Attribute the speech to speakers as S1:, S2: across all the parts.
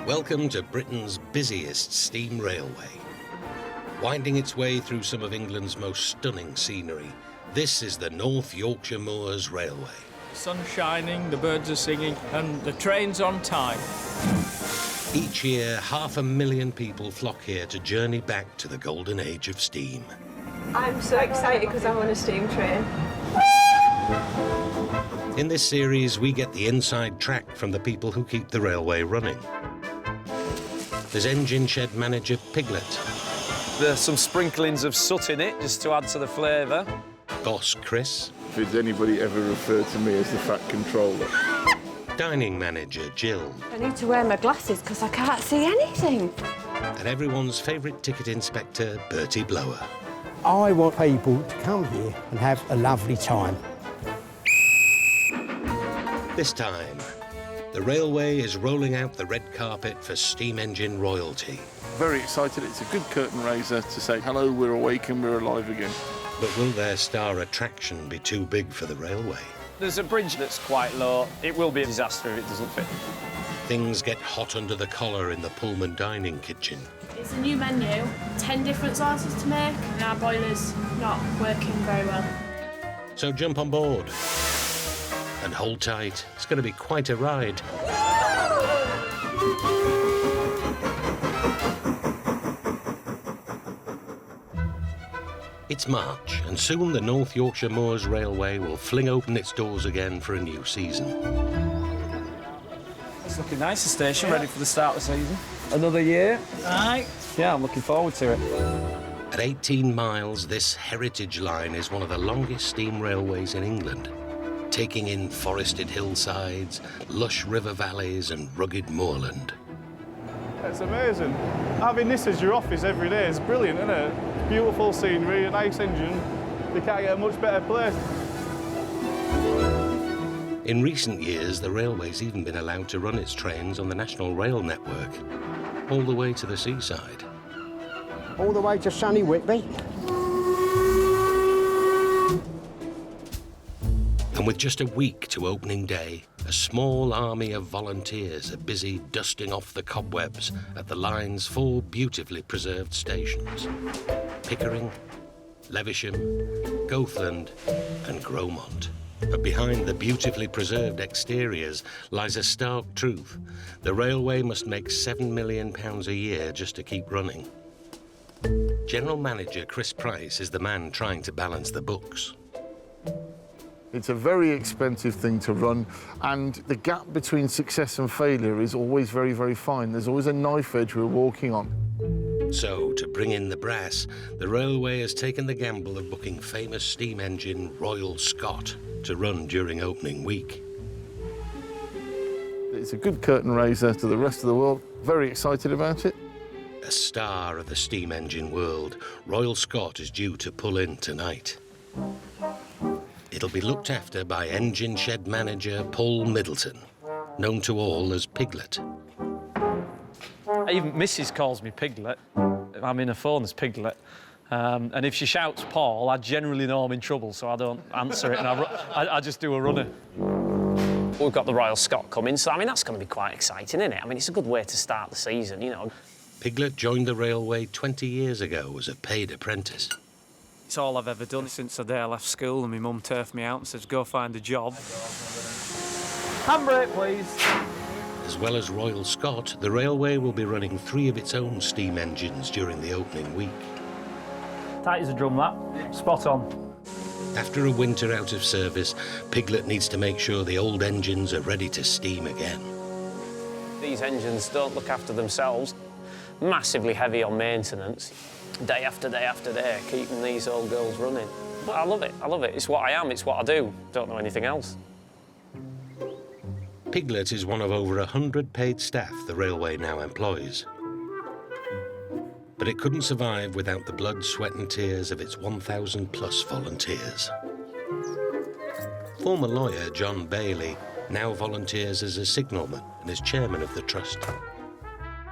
S1: Welcome to Britain's busiest steam railway. Winding its way through some of England's most stunning scenery, this is the North Yorkshire Moors Railway.
S2: The sun's shining, the birds are singing, and the train's on time.
S1: Each year, 500,000 people flock here to journey back to the golden age of steam.
S3: I'm so excited because I'm on a steam train.
S1: In this series, we get the inside track from the people who keep the railway running. There's engine shed manager Piglet.
S4: There's some sprinklings of soot in it, just to add to the flavour.
S1: Boss Chris.
S5: Did anybody ever refer to me as the fat controller?
S1: Dining manager Jill.
S3: I need to wear my glasses because I can't see anything.
S1: And everyone's favourite ticket inspector, Bertie Blower.
S6: I want people to come here and have a lovely time.
S1: This time, the railway is rolling out the red carpet for steam engine royalty.
S5: Very excited. It's a good curtain raiser to say, hello, we're awake and we're alive again.
S1: But will their star attraction be too big for the railway?
S4: There's a bridge that's quite low. It will be a disaster if it doesn't fit.
S1: Things get hot under the collar in the Pullman dining kitchen.
S7: It's a new menu, 10 different sauces to make, and our boiler's not working very well.
S1: So jump on board and hold tight. It's going to be quite a ride. It's March, and soon the North Yorkshire Moors Railway will fling open its doors again for a new season.
S4: It's looking nice, the station, ready for the start of the season. Another year.
S2: Aye.
S4: Yeah, I'm looking forward to it.
S1: At 18 miles, this heritage line is one of the longest steam railways in England, taking in forested hillsides, lush river valleys and rugged moorland.
S8: It's amazing. Having this as your office every day is brilliant, isn't it? Beautiful scenery, a nice engine. You can't get a much better place.
S1: In recent years, the railway's even been allowed to run its trains on the National Rail network, all the way to the seaside.
S6: All the way to sunny Whitby.
S1: And with just a week to opening day, a small army of volunteers are busy dusting off the cobwebs at the line's 4 beautifully preserved stations: Pickering, Levisham, Goathland and Gromont. But behind the beautifully preserved exteriors lies a stark truth. The railway must make £7 million a year just to keep running. General Manager Chris Price is the man trying to balance the books.
S5: It's a very expensive thing to run, and the gap between success and failure is always very, very fine. There's always a knife edge we're walking on.
S1: So, to bring in the brass, the railway has taken the gamble of booking famous steam engine Royal Scot to run during opening week.
S5: It's a good curtain raiser to the rest of the world. Very excited about it.
S1: A star of the steam engine world, Royal Scot is due to pull in tonight. It'll be looked after by engine shed manager Paul Middleton, known to all as Piglet.
S4: Even Mrs calls me Piglet. I'm in her phone as Piglet. And if she shouts Paul, I generally know I'm in trouble, so I don't answer it, and I just do a runner. We've got the Royal Scot coming, so, I mean, that's going to be quite exciting, isn't it? I mean, it's a good way to start the season, you know.
S1: Piglet joined the railway 20 years ago as a paid apprentice.
S2: It's all I've ever done since the day I left school and my mum turfed me out and says, go find a job.
S4: Handbrake, please.
S1: As well as Royal Scot, the railway will be running 3 of its own steam engines during the opening week.
S4: Tight as a drum, that. Spot on.
S1: After a winter out of service, Piglet needs to make sure the old engines are ready to steam again.
S4: These engines don't look after themselves. Massively heavy on maintenance. Day after day after day, keeping these old girls running. But I love it, I love it. It's what I am, it's what I do. Don't know anything else.
S1: Piglet is one of over 100 paid staff the railway now employs. But it couldn't survive without the blood, sweat and tears of its 1,000+ volunteers. Former lawyer John Bailey now volunteers as a signalman and is chairman of the trust.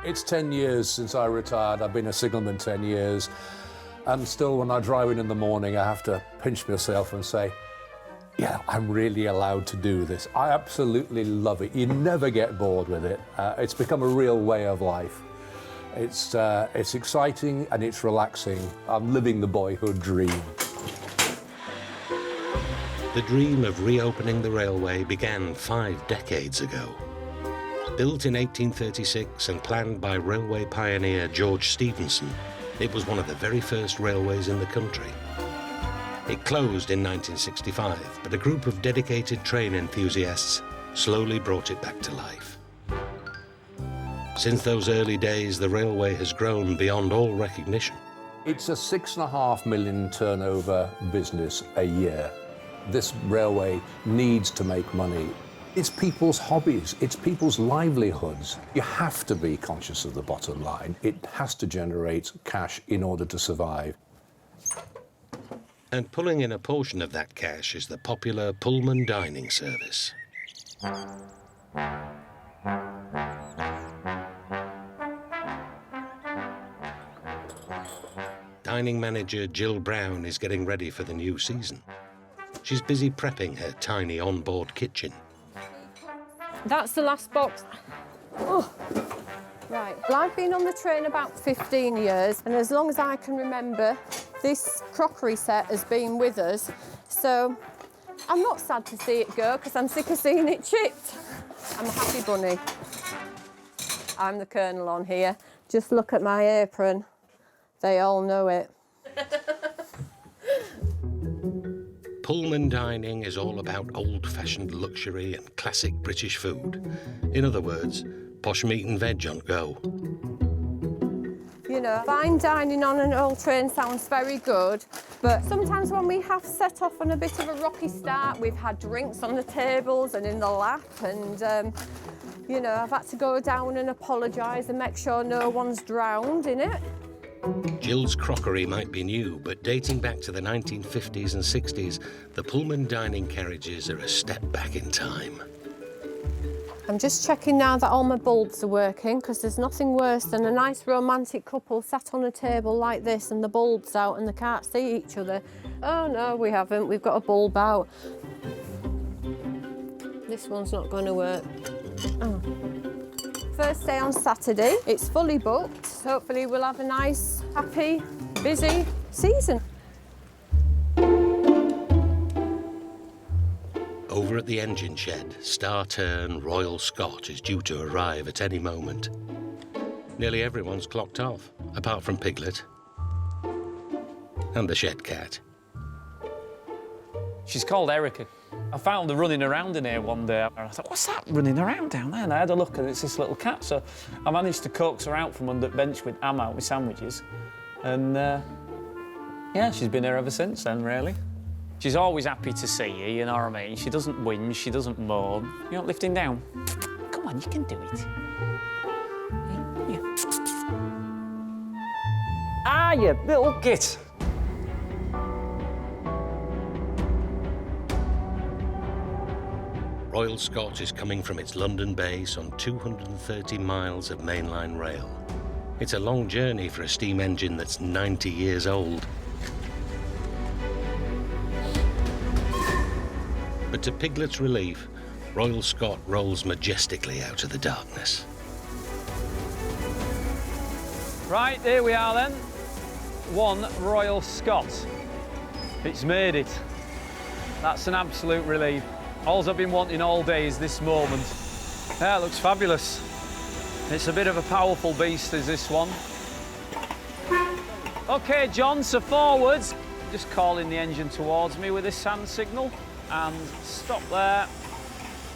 S9: It's 10 years since I retired. I've been a signalman 10 years. And still, when I drive in the morning, I have to pinch myself and say, Yeah, I'm really allowed to do this. I absolutely love it. You never get bored with it. It's become a real way of life. It's exciting and it's relaxing. I'm living the boyhood dream.
S1: The dream of reopening the railway began 5 decades ago. Built in 1836 and planned by railway pioneer George Stephenson, it was one of the very first railways in the country. It closed in 1965, but a group of dedicated train enthusiasts slowly brought it back to life. Since those early days, the railway has grown beyond all recognition.
S9: It's a £6.5 million turnover business a year. This railway needs to make money. It's people's hobbies, it's people's livelihoods. You have to be conscious of the bottom line. It has to generate cash in order to survive.
S1: And pulling in a portion of that cash is the popular Pullman dining service. Dining manager Jill Brown is getting ready for the new season. She's busy prepping her tiny onboard kitchen.
S3: That's the last box. Oh. Right. Well, I've been on the train about 15 years, and as long as I can remember, this crockery set has been with us. So I'm not sad to see it go, because I'm sick of seeing it chipped. I'm a happy bunny. I'm the colonel on here. Just look at my apron. They all know it.
S1: Pullman dining is all about old-fashioned luxury and classic British food. In other words, posh meat and veg on go.
S3: You know, fine dining on an old train sounds very good, but sometimes when we have set off on a bit of a rocky start, we've had drinks on the tables and in the lap, and, you know, I've had to go down and apologise and make sure no one's drowned in it.
S1: Jill's crockery might be new, but dating back to the 1950s and 60s, the Pullman dining carriages are a step back in time.
S3: I'm just checking now that all my bulbs are working, because there's nothing worse than a nice romantic couple sat on a table like this and the bulb's out and they can't see each other. Oh no, we haven't. We've got a bulb out. This one's not going to work. Oh. First day on Saturday. It's fully booked. Hopefully we'll have a nice, happy, busy season.
S1: Over at the engine shed, Star Tern Royal Scot is due to arrive at any moment. Nearly everyone's clocked off, apart from Piglet and the shed cat.
S4: She's called Erica. I found her running around in here one day. I thought, what's that running around down there? And I had a look and it's this little cat. So I managed to coax her out from under the bench with ham out with sandwiches. And yeah, she's been here ever since then, really. She's always happy to see you, you know what I mean? She doesn't whinge, she doesn't moan. You're not lifting down. Come on, you can do it. Yeah. Ah, you little git.
S1: Royal Scot is coming from its London base on 230 miles of mainline rail. It's a long journey for a steam engine that's 90 years old. But to Piglet's relief, Royal Scot rolls majestically out of the darkness.
S4: Right, here we are then. One Royal Scot. It's made it. That's an absolute relief. All I've been wanting all day is this moment. Yeah, it looks fabulous. It's a bit of a powerful beast, is this one. OK, John, so forwards. Just calling the engine towards me with this hand signal. And stop there.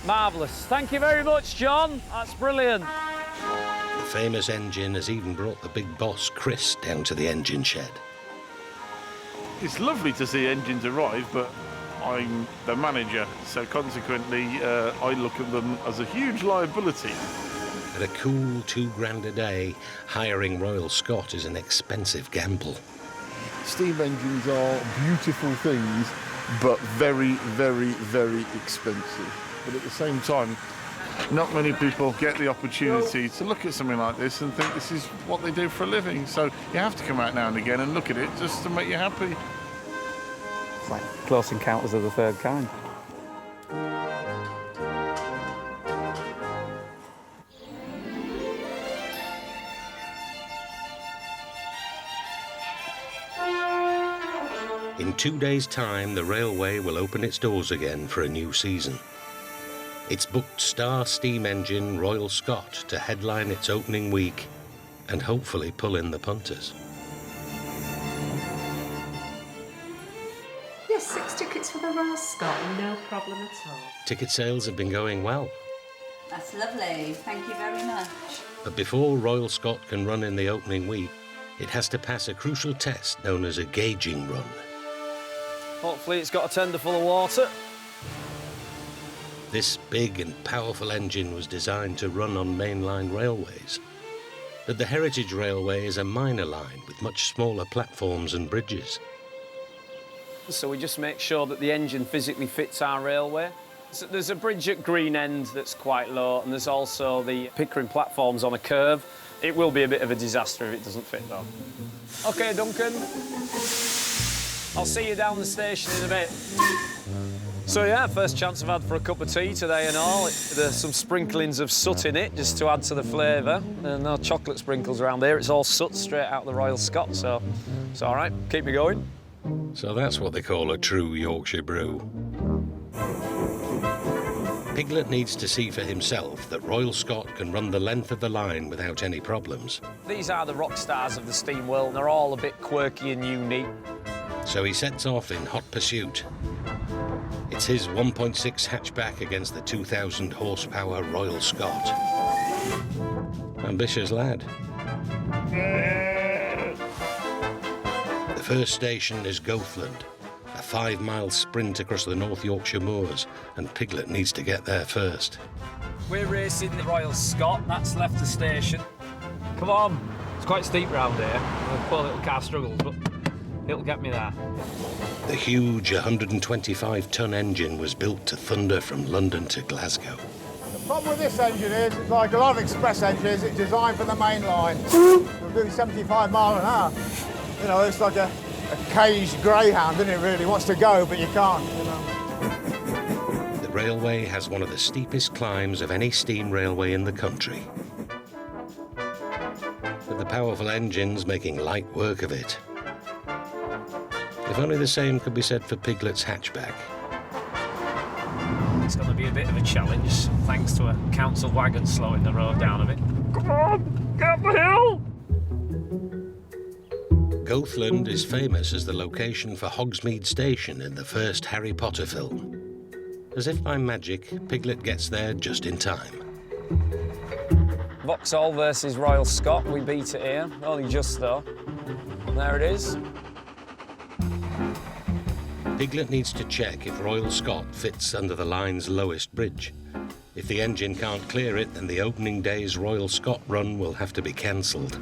S4: Marvellous. Thank you very much, John. That's brilliant.
S1: The famous engine has even brought the big boss, Chris, down to the engine shed.
S5: It's lovely to see engines arrive, but I'm the manager, so consequently I look at them as a huge liability.
S1: At a cool £2 a day, hiring Royal Scot is an expensive gamble.
S5: Steam engines are beautiful things, but very, very, very expensive. But at the same time, not many people get the opportunity to look at something like this and think this is what they do for a living. So you have to come out now and again and look at it just to make you happy.
S2: It's like Close Encounters of the Third Kind.
S1: In 2 days' time, the railway will open its doors again for a new season. It's booked star steam engine Royal Scot to headline its opening week and hopefully pull in the punters.
S10: Yes, 6 tickets for the Royal Scot, no problem at all.
S1: Ticket sales have been going well.
S10: That's lovely, thank you very much.
S1: But before Royal Scot can run in the opening week, it has to pass a crucial test known as a gauging run.
S4: Hopefully it's got a tender full of water.
S1: This big and powerful engine was designed to run on mainline railways. But the Heritage Railway is a minor line with much smaller platforms and bridges.
S4: So we just make sure that the engine physically fits our railway. So there's a bridge at Green End that's quite low, and there's also the Pickering platforms on a curve. It will be a bit of a disaster if it doesn't fit, though. OK, Duncan. I'll see you down the station in a bit. So, yeah, first chance I've had for a cup of tea today and all. There's some sprinklings of soot in it, just to add to the flavour. And no chocolate sprinkles around here. It's all soot straight out of the Royal Scot, so it's all right. Keep me going.
S1: So that's what they call a true Yorkshire brew. Piglet needs to see for himself that Royal Scot can run the length of the line without any problems.
S4: These are the rock stars of the steam world. They're all a bit quirky and unique.
S1: So he sets off in hot pursuit. It's his 1.6 hatchback against the 2,000 horsepower Royal Scot. Ambitious lad. The first station is Goathland, a 5-mile sprint across the North Yorkshire Moors, and Piglet needs to get there first.
S4: We're racing the Royal Scot. That's left the station. Come on. It's quite steep round here. The poor little car struggles, but it'll get me there.
S1: The huge 125-ton engine was built to thunder from London to Glasgow.
S11: The problem with this engine is, it's like a lot of express engines, it's designed for the main line. We're doing 75 miles an hour. You know, it's like a caged greyhound, isn't it, really? Wants to go, but you can't, you know.
S1: The railway has one of the steepest climbs of any steam railway in the country. But the powerful engine's making light work of it. If only the same could be said for Piglet's hatchback.
S4: It's going to be a bit of a challenge, thanks to a council wagon slowing the road down a bit. Come on, get up the hill!
S1: Goathland is famous as the location for Hogsmeade Station in the first Harry Potter film. As if by magic, Piglet gets there just in time.
S4: Vauxhall versus Royal Scot, we beat it here, only just though. There it is.
S1: Piglet needs to check if Royal Scot fits under the line's lowest bridge. If the engine can't clear it, then the opening day's Royal Scot run will have to be cancelled.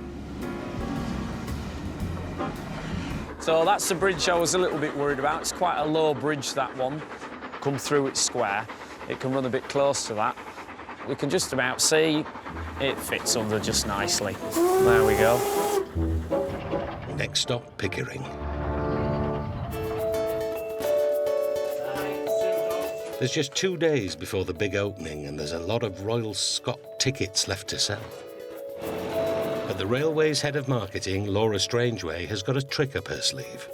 S4: So that's the bridge I was a little bit worried about. It's quite a low bridge, that one. Come through its square. It can run a bit close to that. We can just about see it fits under just nicely. There we go.
S1: Next stop, Pickering. There's just 2 days before the big opening, and there's a lot of Royal Scot tickets left to sell. But the railway's head of marketing, Laura Strangeway, has got a trick up her sleeve.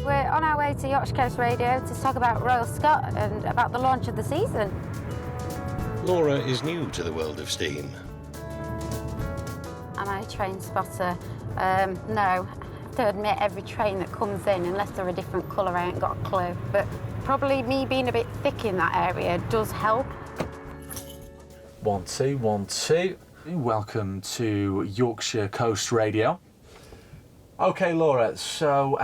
S12: We're on our way to Yorkshire Coast Radio to talk about Royal Scot and about the launch of the season.
S1: Laura is new to the world of steam.
S12: Am I a train spotter? No. I have to admit, every train that comes in, unless they're a different colour, I ain't got a clue. But probably me being a bit thick in that area does help.
S13: 1 2 1 2. Welcome to Yorkshire Coast Radio. OK, Laura, so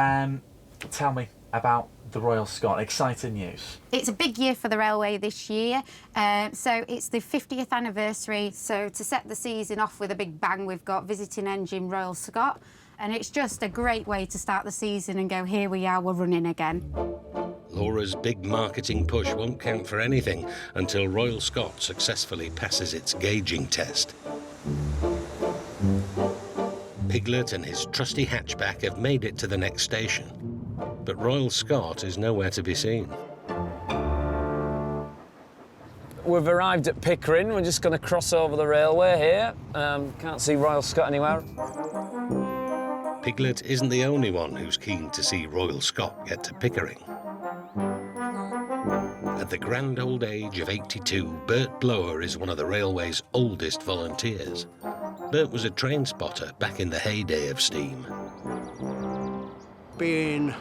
S13: tell me about the Royal Scot. Exciting news.
S12: It's a big year for the railway this year. So it's the 50th anniversary. So to set the season off with a big bang, we've got visiting engine Royal Scot. And it's just a great way to start the season and go, here we are, we're running again.
S1: Laura's big marketing push won't count for anything until Royal Scot successfully passes its gauging test. Piglet and his trusty hatchback have made it to the next station, but Royal Scot is nowhere to be seen.
S4: We've arrived at Pickering. We're just going to cross over the railway here. Can't see Royal Scot anywhere.
S1: Piglet isn't the only one who's keen to see Royal Scot get to Pickering. At the grand old age of 82, Bert Blower is one of the railway's oldest volunteers. Bert was a train spotter back in the heyday of steam.
S6: Being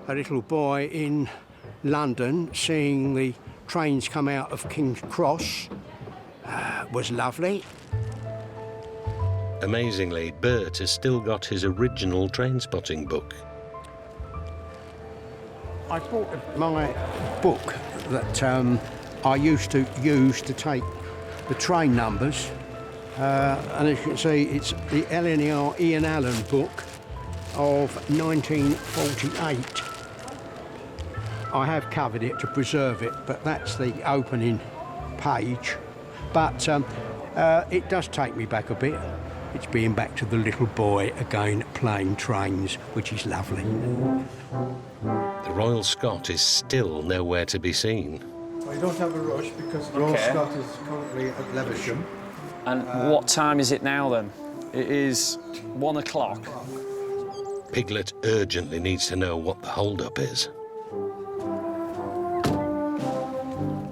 S6: a little boy in London, seeing the trains come out of King's Cross was lovely.
S1: Amazingly, Bert has still got his original train spotting book.
S6: I bought my book that I used to use to take the train numbers. And as you can see, it's the LNER Ian Allen book of 1948. I have covered it to preserve it, but that's the opening page. But it does take me back a bit. It's being back to the little boy again, playing trains, which is lovely.
S1: The Royal Scot is still nowhere to be seen.
S6: Well, you don't have a rush because the Royal Scot is currently at Levisham.
S4: And what time is it now then? It is 1 o'clock.
S1: Piglet urgently needs to know what the hold-up is.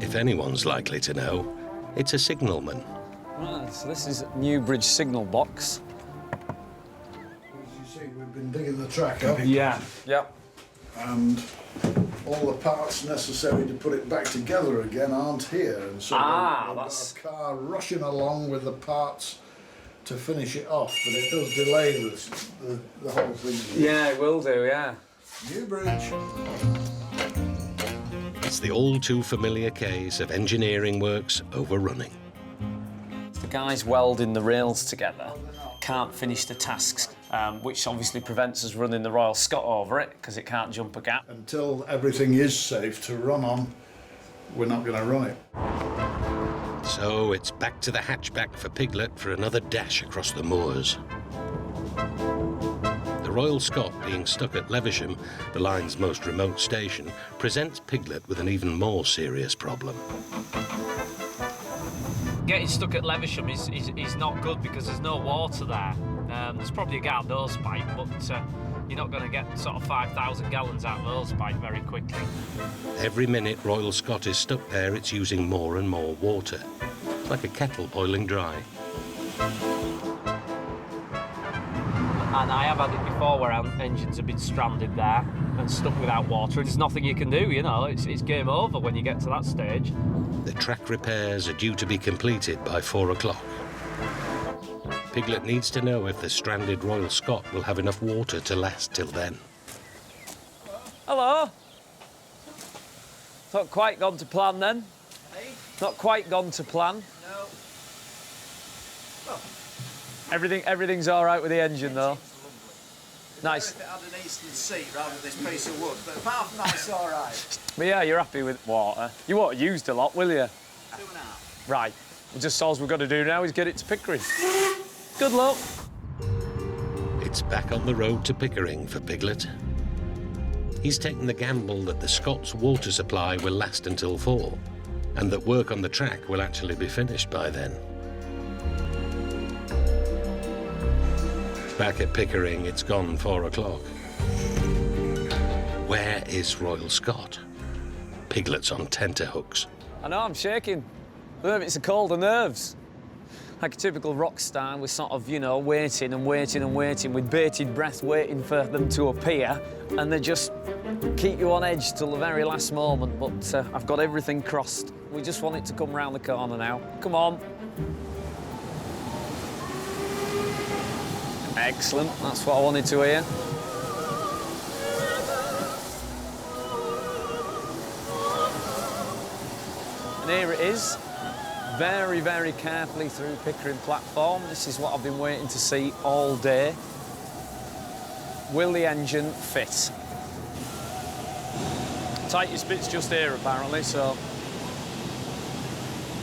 S1: If anyone's likely to know, it's a signalman.
S4: Right, so this is Newbridge signal box.
S14: As you see, we've been digging the track up.
S4: Yeah. Yep.
S14: And all the parts necessary to put it back together again aren't here. And so we've got a car rushing along with the parts to finish it off, but it does delay the whole thing.
S4: Yeah, it will do, yeah.
S14: Newbridge.
S1: It's the all-too-familiar case of engineering works overrunning.
S4: The guys welding the rails together can't finish the tasks, which obviously prevents us running the Royal Scot over it, because it can't jump a gap.
S14: Until everything is safe to run on, we're not going to run it.
S1: So it's back to the hatchback for Piglet for another dash across the moors. The Royal Scot, being stuck at Levisham, the line's most remote station, presents Piglet with an even more serious problem.
S2: Getting stuck at Levisham is not good because there's no water there. There's probably a guard hose pipe, but you're not going to get sort of 5,000 gallons out of the hose pipe very quickly.
S1: Every minute Royal Scot is stuck there, it's using more and more water. It's like a kettle boiling dry.
S2: And I have had it before where our engines have been stranded there and stuck without water. There's nothing you can do, you know, it's game over when you get to that stage.
S1: The track repairs are due to be completed by 4 o'clock. Piglet needs to know if the stranded Royal Scot will have enough water to last till then.
S4: Hello. Not quite gone to plan then?
S15: Hey?
S4: Not quite gone to plan?
S15: No. Well,
S4: everything's all right with the engine though? Nice.
S15: If it had an eastern seat rather than this piece of wood, but apart from that, it's all right.
S4: But yeah, you're happy with water. You won't have used a lot, will you?
S15: 2.5.
S4: Right. Well, just all we've got to do now is get it to Pickering. Good luck.
S1: It's back on the road to Pickering for Piglet. He's taken the gamble that the Scots water supply will last until 4, and that work on the track will actually be finished by then. Back at Pickering, it's gone 4 o'clock. Where is Royal Scot? Piglet's on tenterhooks.
S4: I know, I'm shaking. It's a cold of nerves. Like a typical rock star, we're sort of, you know, waiting and waiting and waiting with bated breath, waiting for them to appear, and they just keep you on edge till the very last moment, but I've got everything crossed. We just want it to come round the corner now. Come on. Excellent, that's what I wanted to hear. And here it is, very, very carefully through Pickering platform. This is what I've been waiting to see all day. Will the engine fit? Tightest bit's just here, apparently, so...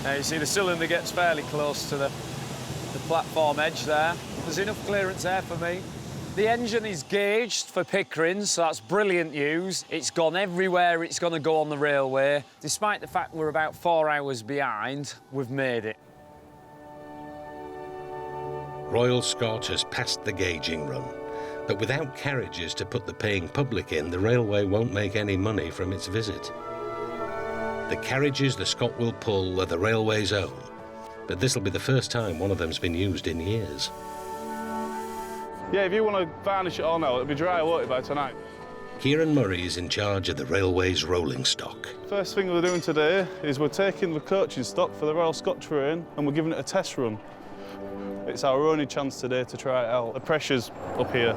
S4: Now you see the cylinder gets fairly close to the platform edge there. There's enough clearance there for me. The engine is gauged for Pickering, so that's brilliant news. It's gone everywhere it's going to go on the railway. Despite the fact we're about 4 hours behind, we've made it.
S1: Royal Scot has passed the gauging run, But without carriages to put the paying public in, the railway won't make any money from its visit. The carriages the Scot will pull are the railway's own, but this will be the first time one of them's been used in years.
S8: Yeah, if you want to varnish it all now, it'll be dry, won't it, by tonight?
S1: Kieran Murray is in charge of the railway's rolling stock.
S8: First thing we're doing today is we're taking the coaching stock for the Royal Scot train and we're giving it a test run. It's our only chance today to try it out. The pressure's up here.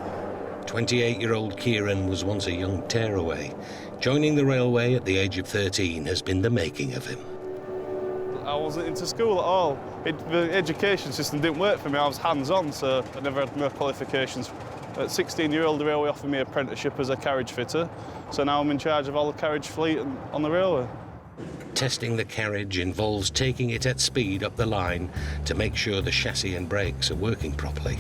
S1: 28-year-old Kieran was once a young tearaway. Joining the railway at the age of 13 has been the making of him.
S8: I wasn't into school at all. The education system didn't work for me. I was hands-on, so I never had no qualifications. At 16-year-old, the railway offered me an apprenticeship as a carriage fitter, so now I'm in charge of all the carriage fleet on the railway.
S1: Testing the carriage involves taking it at speed up the line to make sure the chassis and brakes are working properly.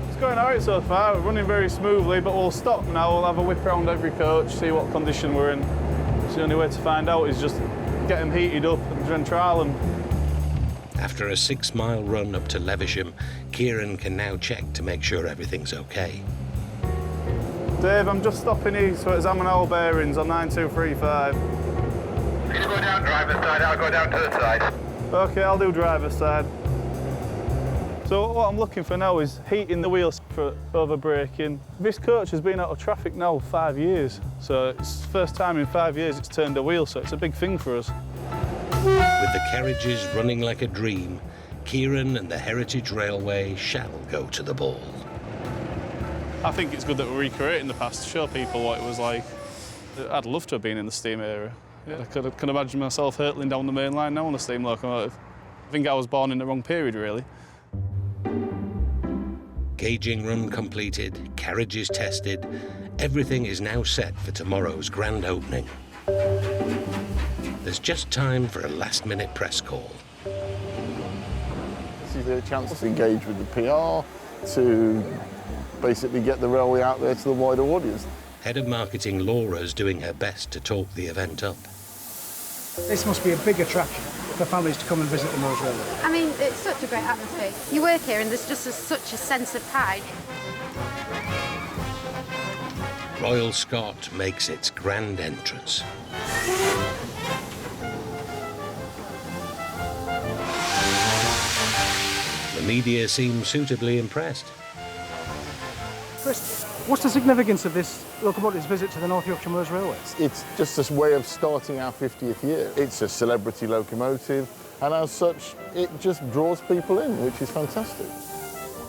S8: It's going all right so far. We're running very smoothly, but we'll stop now. We'll have a whip around every coach, see what condition we're in. It's the only way to find out is just get them heated up and then trial them.
S1: After a 6-mile run up to Levisham, Kieran can now check to make sure everything's OK.
S8: Dave, I'm just stopping here to examine all bearings on 9235.
S15: You go down driver's side, I'll go down to the side.
S8: OK, I'll do driver's side. So what I'm looking for now is heating the wheels for over-braking. This coach has been out of traffic now 5 years, so it's the first time in 5 years it's turned a wheel, so it's a big thing for us.
S1: With the carriages running like a dream, Kieran and the Heritage Railway shall go to the ball.
S8: I think it's good that we're recreating the past to show people what it was like. I'd love to have been in the steam era. Yeah, I can imagine myself hurtling down the main line now on a steam locomotive. I think I was born in the wrong period, really.
S1: Gauging run completed, carriages tested, everything is now set for tomorrow's grand opening. There's just time for a last-minute press call.
S5: This is a chance to engage with the PR, to basically get the railway out there to the wider audience.
S1: Head of Marketing Laura's doing her best to talk the event up.
S16: This must be a big attraction for families to come and visit the Moors Railway.
S12: I mean, it's such a great atmosphere. You work here and there's just such a sense of pride.
S1: Royal Scot makes its grand entrance. The media seem suitably impressed.
S16: Chris, what's the significance of this locomotive's visit to the North Yorkshire Moors Railway?
S5: It's just this way of starting our 50th year. It's a celebrity locomotive, and as such, it just draws people in, which is fantastic.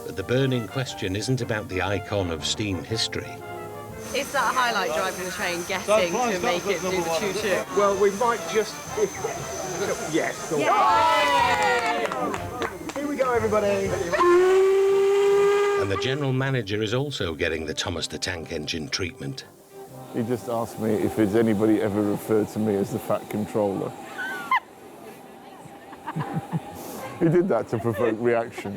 S1: But the burning question isn't about the icon of steam history.
S17: Is that a highlight driving the train, getting to make it do the choo-choo?
S6: Well, we might just... Yes. Go on. Here we go, everybody.
S1: And the general manager is also getting the Thomas the Tank Engine treatment.
S5: He just asked me if has anybody ever referred to me as the Fat Controller. He did that to provoke reaction.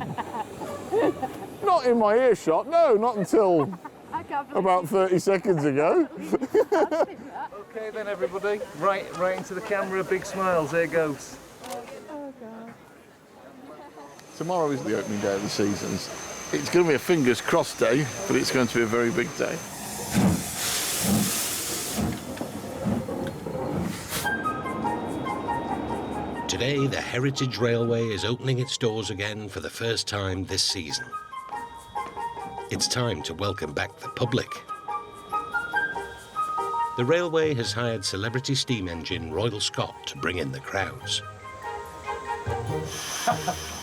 S5: Not in my earshot, no, not until about 30 seconds ago.
S4: OK then, everybody, right into the camera, big smiles, there goes.
S3: Oh, God.
S5: Tomorrow is the opening day of the seasons. It's going to be a fingers crossed day, but it's going to be a very big day.
S1: Today, the Heritage Railway is opening its doors again for the first time this season. It's time to welcome back the public. The railway has hired celebrity steam engine Royal Scot to bring in the crowds.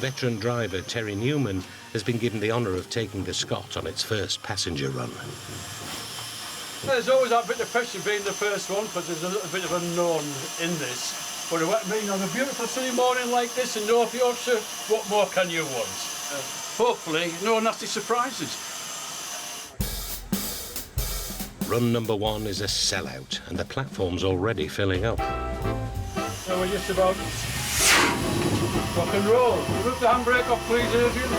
S1: Veteran driver Terry Newman has been given the honour of taking the Scot on its first passenger run.
S18: There's always that bit of pressure being the first one, because there's a little bit of unknown in this. But I mean, on a beautiful sunny morning like this in North Yorkshire, what more can you want? Hopefully, no nasty surprises.
S1: Run number 1 is a sellout, and the platform's already filling up.
S18: So we're just about rock and roll. Rip the handbrake off, please, Adrian.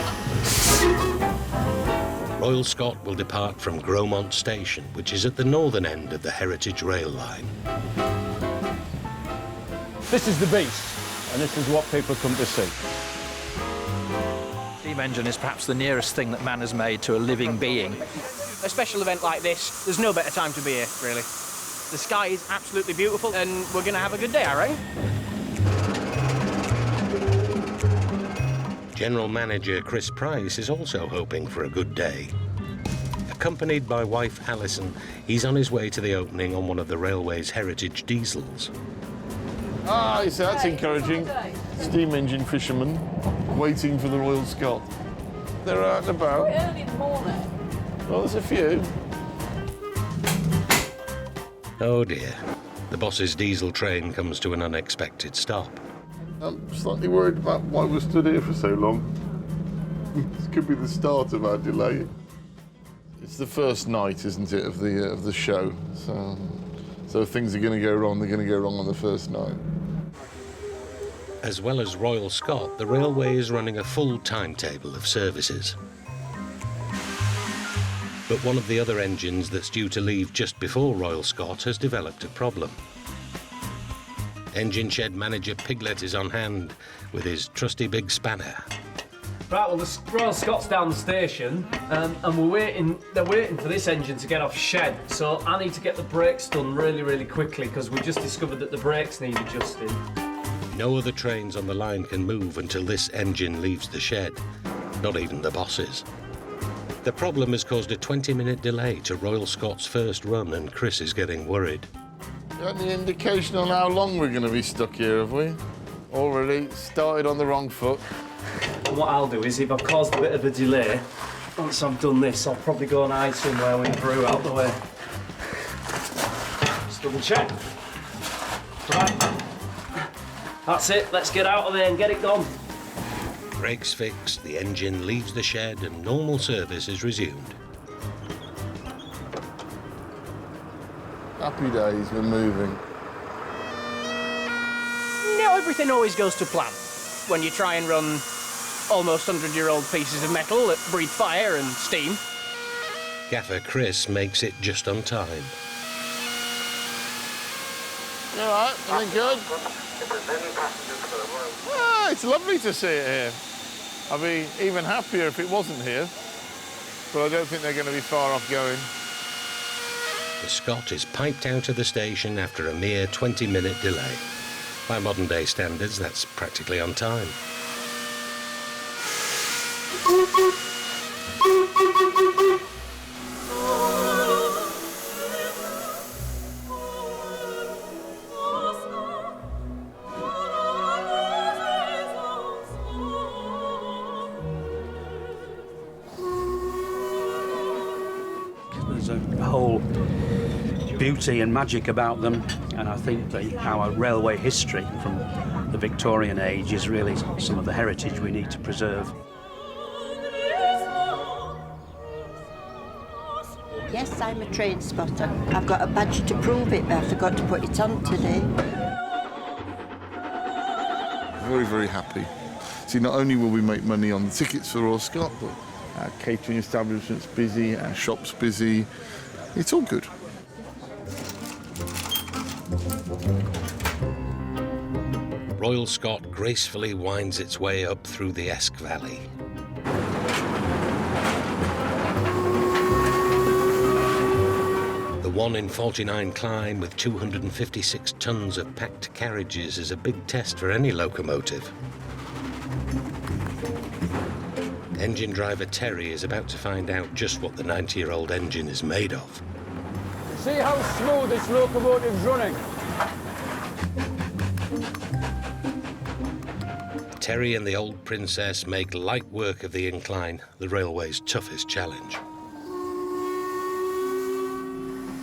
S1: Royal Scot will depart from Gromont Station, which is at the northern end of the Heritage Rail line.
S19: This is the beast, and this is what people come to see. steam engine is perhaps the nearest thing that man has made to a living being.
S20: A special event like this, there's no better time to be here, really. The sky is absolutely beautiful and we're going to have a good day, I reckon.
S1: General Manager Chris Price is also hoping for a good day. Accompanied by wife Alison, he's on his way to the opening on one of the railway's heritage diesels.
S5: Ah, you see, that's encouraging. Steam engine fishermen waiting for the Royal Scot. They're out and about.
S17: Quite early in the morning.
S5: Well, there's a few.
S1: Oh dear, the boss's diesel train comes to an unexpected stop.
S5: I'm slightly worried about why we stood here for so long. This could be the start of our delay. It's the first night, isn't it, of the show? So things are going to go wrong. They're going to go wrong on the first night.
S1: As well as Royal Scot, the railway is running a full timetable of services. But one of the other engines that's due to leave just before Royal Scot has developed a problem. Engine shed manager Piglet is on hand with his trusty big spanner.
S2: Right, well, the Royal Scot's down the station, and they're waiting for this engine to get off shed, so I need to get the brakes done really, really quickly, because we just discovered that the brakes need adjusting.
S1: No other trains on the line can move until this engine leaves the shed, not even the bosses. The problem has caused a 20-minute delay to Royal Scot's first run, and Chris is getting worried.
S5: Got any indication on how long we're going to be stuck here, have we? Already started on the wrong foot.
S2: And what I'll do is, if I've caused a bit of a delay, once I've done this, I'll probably go and hide somewhere with Brew out the way. Just double check. Right. That's it, let's get out of there and get it gone.
S1: Brakes fixed, the engine leaves the shed, and normal service is resumed.
S5: Happy days, we're moving.
S20: Not everything always goes to plan when you try and run almost 100-year-old pieces of metal that breathe fire and steam.
S1: Gaffer Chris makes it just on time.
S5: You all right? Everything good? Ah, it's lovely to see it here. I'd be even happier if it wasn't here, but I don't think they're going to be far off going.
S1: The Scot is piped out of the station after a mere 20-minute delay. By modern-day standards, that's practically on time.
S21: There's a whole beauty and magic about them, and I think that our railway history from the Victorian age is really some of the heritage we need to preserve.
S22: Yes, I'm a train spotter. I've got a badge to prove it, but I forgot to put it on today.
S5: Very, very happy. See, not only will we make money on the tickets for Royal Scot, but our catering establishment's busy, our shop's busy. It's all good.
S1: Royal Scot gracefully winds its way up through the Esk Valley. The 1 in 49 climb with 256 tons of packed carriages is a big test for any locomotive. Engine driver Terry is about to find out just what the 90-year-old engine is made of.
S18: See how smooth this locomotive's running.
S1: Terry and the old princess make light work of the incline, the railway's toughest challenge.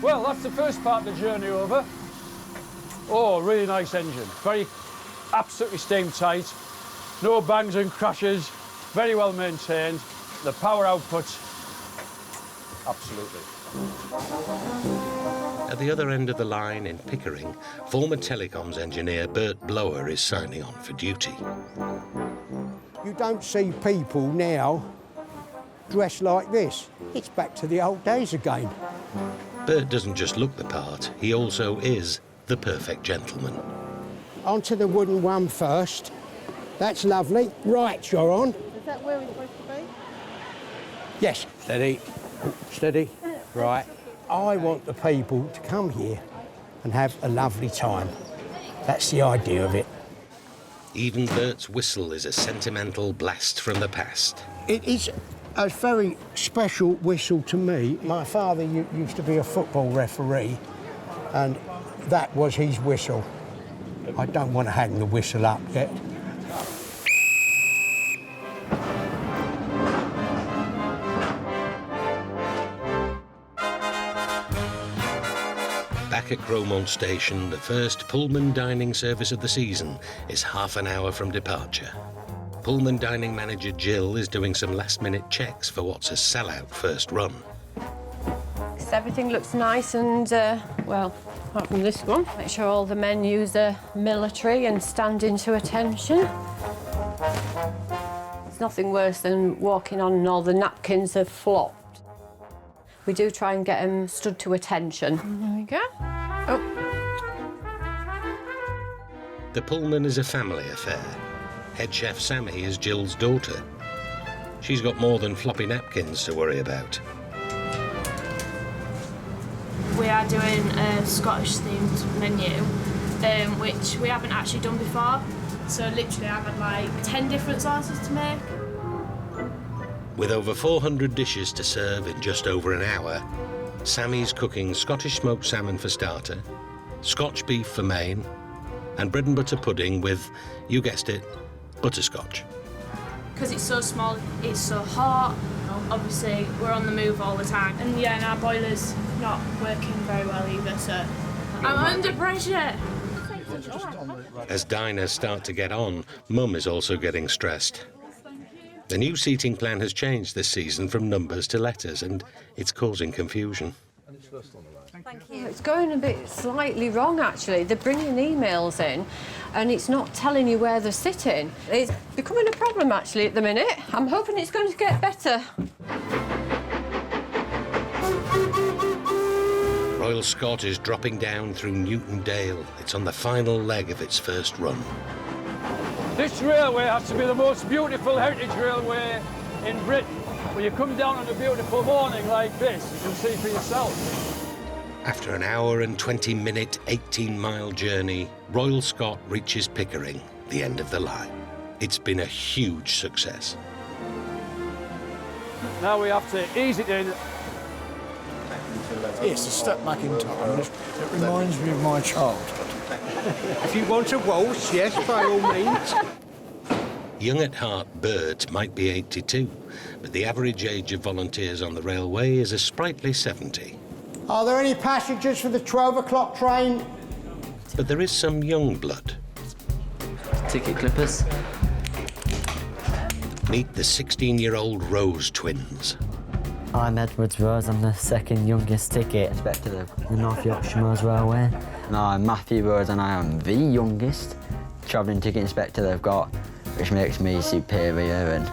S18: Well, that's the first part of the journey over. Oh, really nice engine. Very, absolutely steam tight. No bangs and crashes. Very well maintained. The power output, absolutely.
S1: At the other end of the line in Pickering, former telecoms engineer Bert Blower is signing on for duty.
S6: You don't see people now dressed like this. It's back to the old days again.
S1: Bert doesn't just look the part, he also is the perfect gentleman.
S6: Onto the wooden one first. That's lovely. Right, you're on.
S3: Is that where we're supposed to be?
S6: Yes. Steady. Steady. Right. I want the people to come here and have a lovely time. That's the idea of it.
S1: Even Bert's whistle is a sentimental blast from the past.
S6: It is a very special whistle to me. My father used to be a football referee, and that was his whistle. I don't want to hang the whistle up yet.
S1: Back at Crowmont Station, the first Pullman dining service of the season is half an hour from departure. Pullman dining manager Jill is doing some last-minute checks for what's a sellout first run.
S3: Everything looks nice and, well, apart from this one. Make sure all the menus are military and standing to attention. There's nothing worse than walking on and all the napkins have flopped. We do try and get them stood to attention. There we go. Oh.
S1: The Pullman is a family affair. Head chef Sammy is Jill's daughter. She's got more than floppy napkins to worry about.
S7: We are doing a Scottish themed menu, which we haven't actually done before. So literally I've had like 10 different sauces to make.
S1: With over 400 dishes to serve in just over an hour, Sammy's cooking Scottish smoked salmon for starter, Scotch beef for main, and bread and butter pudding with, you guessed it, butterscotch.
S7: Because it's so small, it's so hot. Obviously, we're on the move all the time. And yeah, and our boiler's not working very well either, so I'm under pressure.
S1: As diners start to get on, Mum is also getting stressed. The new seating plan has changed this season from numbers to letters, and it's causing confusion.
S3: Thank you. It's going a bit slightly wrong, actually. They're bringing emails in, and it's not telling you where they're sitting. It's becoming a problem, actually, at the minute. I'm hoping it's going to get better.
S1: Royal Scot is dropping down through Newton Dale. It's on the final leg of its first run.
S18: This railway has to be the most beautiful heritage railway in Britain. When you come down on a beautiful morning like this, you can see for yourself.
S1: After an hour and 20-minute, 18-mile journey, Royal Scot reaches Pickering, the end of the line. It's been a huge success.
S18: Now we have to ease it in.
S16: Yes, a step back in time. It reminds me of my childhood.
S6: If you want a waltz, yes, by all means.
S1: Young at heart, Bert might be 82, but the average age of volunteers on the railway is a sprightly 70.
S6: Are there any passengers for the 12 o'clock train?
S1: But there is some young blood.
S9: Ticket clippers.
S1: Meet the 16-year-old Rose twins.
S9: I'm Edwards Rose, I'm the second youngest ticket inspector of the North Yorkshire Moors Railway. No, I'm Matthew Rose and I am the youngest travelling ticket inspector they've got, which makes me superior and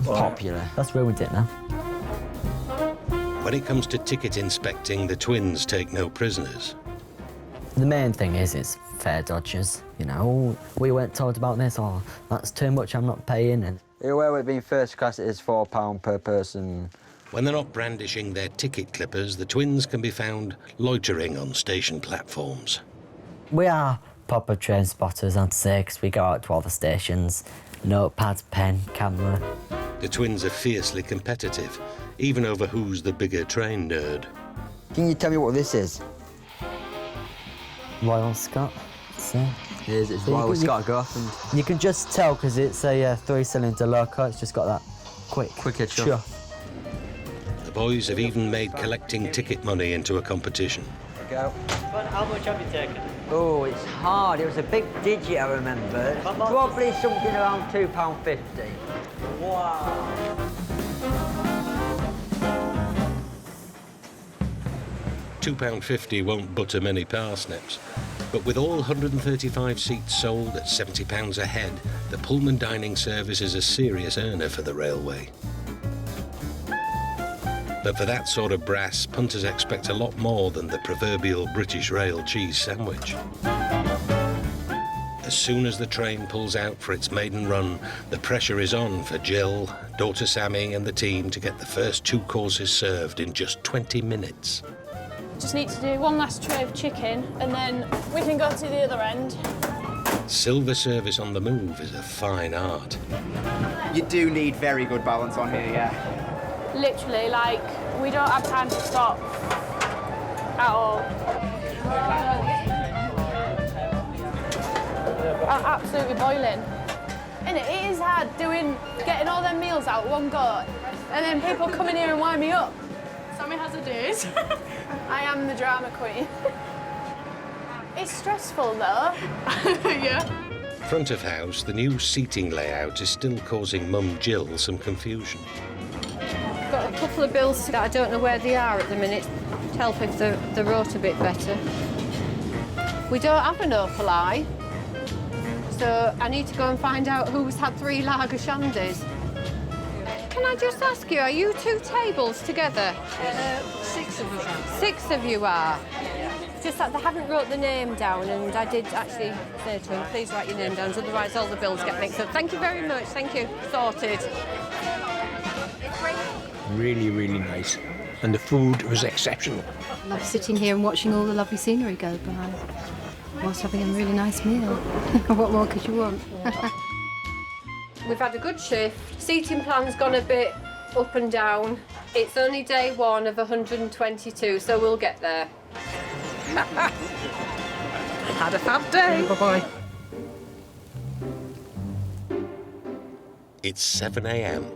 S9: popular. That's ruined it now.
S1: When it comes to ticket inspecting, the twins take no prisoners.
S9: The main thing is it's fare dodgers. You know, we weren't told about this, or that's too much, I'm not paying. And where we've been first class, it is £4 per person.
S1: When they're not brandishing their ticket clippers, the twins can be found loitering on station platforms.
S9: We are proper train spotters, I'd say, because we go out to all the stations. Notepad, pen, camera.
S1: The twins are fiercely competitive, even over who's the bigger train nerd.
S9: Can you tell me what this is? Royal Scot. It's Royal Scot Goth. You can just tell because it's a 3-cylinder loco. It's just got that quicker chuff.
S1: The boys have even made collecting ticket money into a competition.
S9: Go.
S23: But how much have you taken?
S9: Oh, it's hard. It was a big digit, I remember. Probably something around £2.50.
S23: Wow.
S1: £2.50 won't butter many parsnips, but with all 135 seats sold at £70 a head, the Pullman dining service is a serious earner for the railway. But for that sort of brass, punters expect a lot more than the proverbial British rail cheese sandwich. As soon as the train pulls out for its maiden run, the pressure is on for Jill, daughter Sammy and the team to get the first 2 courses served in just 20 minutes.
S7: Just need to do one last tray of chicken and then we can go to the other end.
S1: Silver service on the move is a fine art.
S10: You do need very good balance on here, yeah.
S7: Literally, like, we don't have time to stop at all. I'm absolutely boiling. And it is hard getting all them meals out one go and then people come in here and wind me up. Sammy has her days. I am the drama queen. It's stressful though. Yeah.
S1: Front of house, the new seating layout is still causing Mum Jill some confusion.
S3: Got a couple of bills that I don't know where they are at the minute to help if the road a bit better. We don't have an opal eye, so I need to go and find out who's had 3 lager shandies. Can I just ask you, are you 2 tables together?
S22: 6 of us are.
S3: 6 of you are? Just that they haven't wrote the name down, and I did actually say to them, please write your name down, otherwise all the bills get mixed up. Thank you very much, thank you. Sorted.
S11: Really, really nice. And the food was exceptional.
S13: I love sitting here and watching all the lovely scenery go by whilst having a really nice meal. What more could you want?
S3: We've had a good shift. Seating plan's gone a bit up and down. It's only day 1 of 122, so we'll get there.
S13: Had a fab day. Bye-bye.
S1: It's 7 a.m.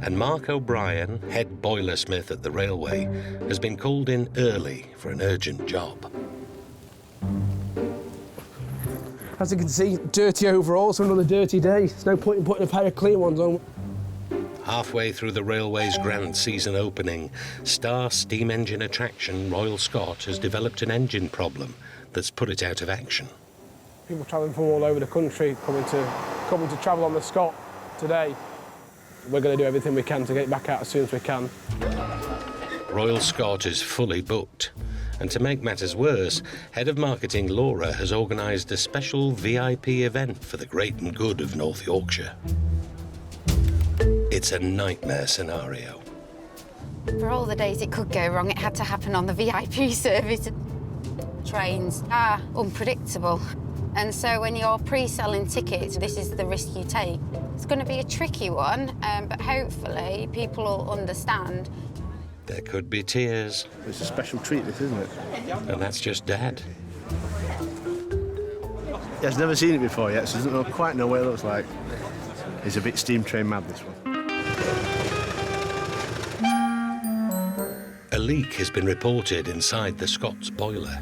S1: and Mark O'Brien, head boilersmith at the railway, has been called in early for an urgent job.
S16: As you can see, dirty overall, so another dirty day. There's no point in putting a pair of clean ones on.
S1: Halfway through the railway's grand season opening, star steam engine attraction Royal Scot has developed an engine problem that's put it out of action.
S16: People travelling from all over the country coming to travel on the Scot today. We're going to do everything we can to get it back out as soon as we can.
S1: Royal Scot is fully booked. And to make matters worse, Head of Marketing Laura has organised a special VIP event for the great and good of North Yorkshire. It's a nightmare scenario.
S12: For all the days it could go wrong, it had to happen on the VIP service. Trains are unpredictable. And so when you're pre-selling tickets, this is the risk you take. It's going to be a tricky one, but hopefully people will understand.
S1: There could be tears.
S5: It's a special treat, this, isn't it?
S1: And that's just Dad.
S5: He has never seen it before yet, so he doesn't quite know what it looks like. He's a bit steam train mad, this one.
S1: A leak has been reported inside the Scots boiler.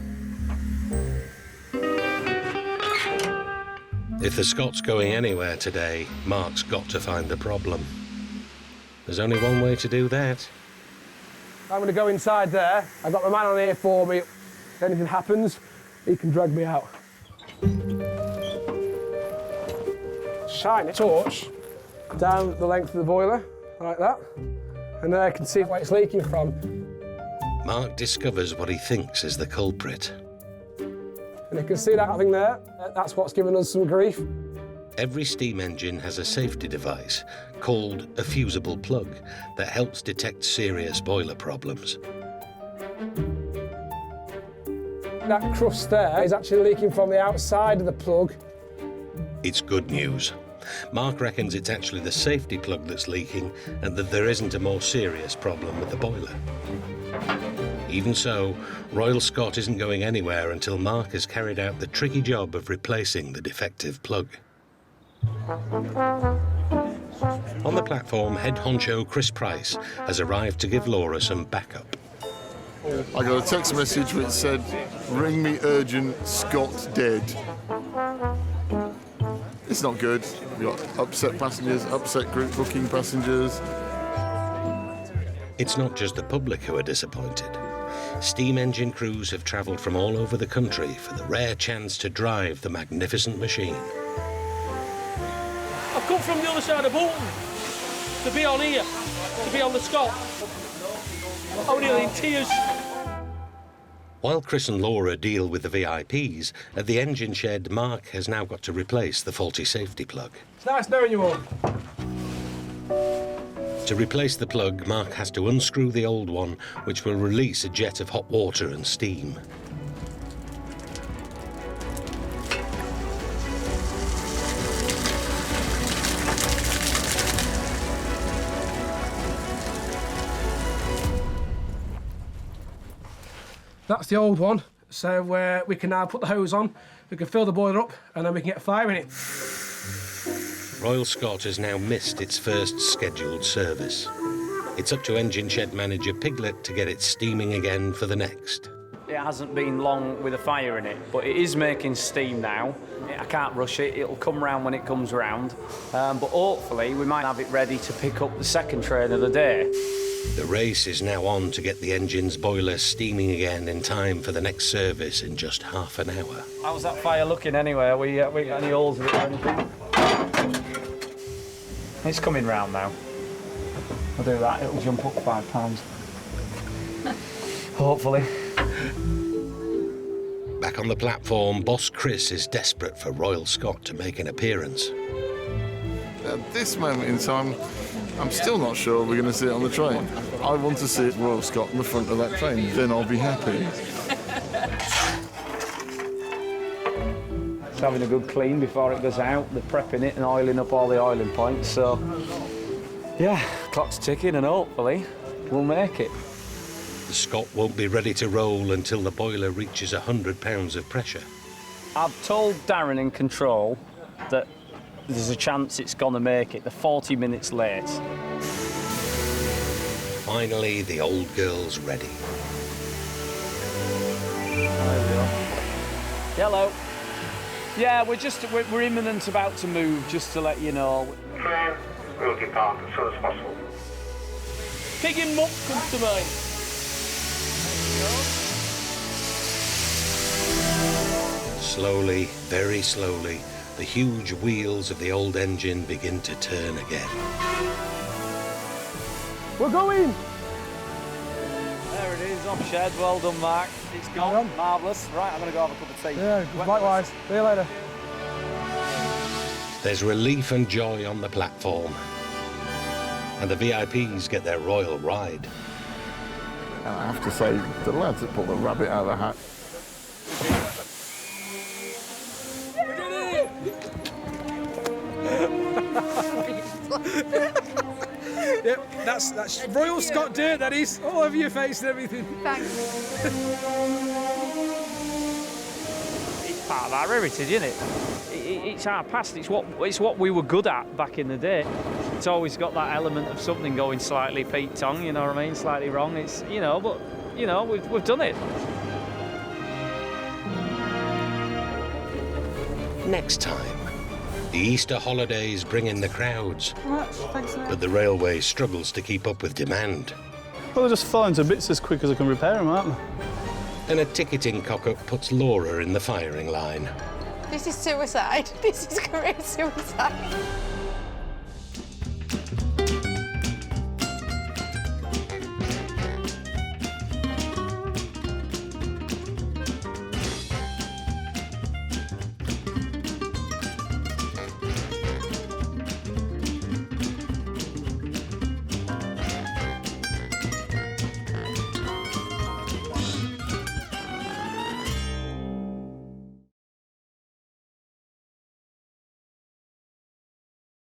S1: If the Scot's going anywhere today, Mark's got to find the problem. There's only one way to do that.
S16: I'm going to go inside there. I've got my man on here for me. If anything happens, he can drag me out. Shine a torch down the length of the boiler, like that. And then I can see where it's leaking from.
S1: Mark discovers what he thinks is the culprit.
S16: And you can see that thing there. That's what's given us some grief.
S1: Every steam engine has a safety device called a fusible plug that helps detect serious boiler problems.
S16: That crust there is actually leaking from the outside of the plug.
S1: It's good news. Mark reckons it's actually the safety plug that's leaking and that there isn't a more serious problem with the boiler. Even so, Royal Scot isn't going anywhere until Mark has carried out the tricky job of replacing the defective plug. On the platform, head honcho Chris Price has arrived to give Laura some backup.
S5: I got a text message which said, "Ring me urgent, Scott's dead." It's not good. We've got upset passengers, upset group booking passengers.
S1: It's not just the public who are disappointed. Steam engine crews have travelled from all over the country for the rare chance to drive the magnificent machine.
S18: I've come from the other side of Pullman to be on here, to be on the Scot. I'm nearly in tears.
S1: While Chris and Laura deal with the VIPs, at the engine shed, Mark has now got to replace the faulty safety plug.
S16: It's nice knowing you all.
S1: To replace the plug, Mark has to unscrew the old one, which will release a jet of hot water and steam.
S16: That's the old one, so we can now put the hose on, we can fill the boiler up, and then we can get fire in it.
S1: Royal Scot has now missed its first scheduled service. It's up to engine shed manager Piglet to get it steaming again for the next.
S4: It hasn't been long with a fire in it, but it is making steam now. I can't rush it, it'll come round when it comes round. But hopefully we might have it ready to pick up the second train of the day.
S1: The race is now on to get the engine's boiler steaming again in time for the next service in just half an hour.
S4: How's that fire looking anyway? We got any holes in it or anything? It's coming round now. I'll do that, it'll jump up 5 pounds. Hopefully.
S1: Back on the platform, boss Chris is desperate for Royal Scot to make an appearance.
S5: At this moment in time, I'm still not sure we're going to see it on the train. I want to see Royal Scot in the front of that train, then I'll be happy.
S4: It's having a good clean before it goes out. They're prepping it and oiling up all the oiling points, so... yeah, clock's ticking and hopefully we'll make it.
S1: The Scot won't be ready to roll until the boiler reaches 100 pounds of pressure.
S4: I've told Darren in control that there's a chance it's going to make it. They're 40 minutes late.
S1: Finally, the old girl's ready.
S4: Hello. Yeah, we're imminent about to move, just to let you know.
S8: Train will depart as soon as possible.
S20: Pig and muck comes to mind.
S1: Slowly, very slowly, the huge wheels of the old engine begin to turn again.
S16: We're going!
S4: There it is, off shed. Well done, Mark. It's gone. Marvellous. Right, I'm going to go have a cup of tea.
S16: Yeah, likewise. See you later.
S1: There's relief and joy on the platform. And the VIPs get their royal ride.
S5: And I have to say, the lads that pulled the rabbit out of the hat.
S16: Yep, that's Royal Scot dirt, that is. All over your face and everything.
S7: Thanks.
S4: It's part of our heritage, isn't it? It's our past. It's what we were good at back in the day. It's always got that element of something going slightly Pete Tong, you know what I mean? Slightly wrong. It's, you know, but, you know, we've done it.
S1: Next time, the Easter holidays bring in the crowds.
S14: Thanks so much.
S1: But the railway struggles to keep up with demand.
S14: Well, they're just falling to bits as quick as I can repair them, aren't they?
S1: And a ticketing cock-up puts Laura in the firing line.
S7: This is suicide. This is career suicide.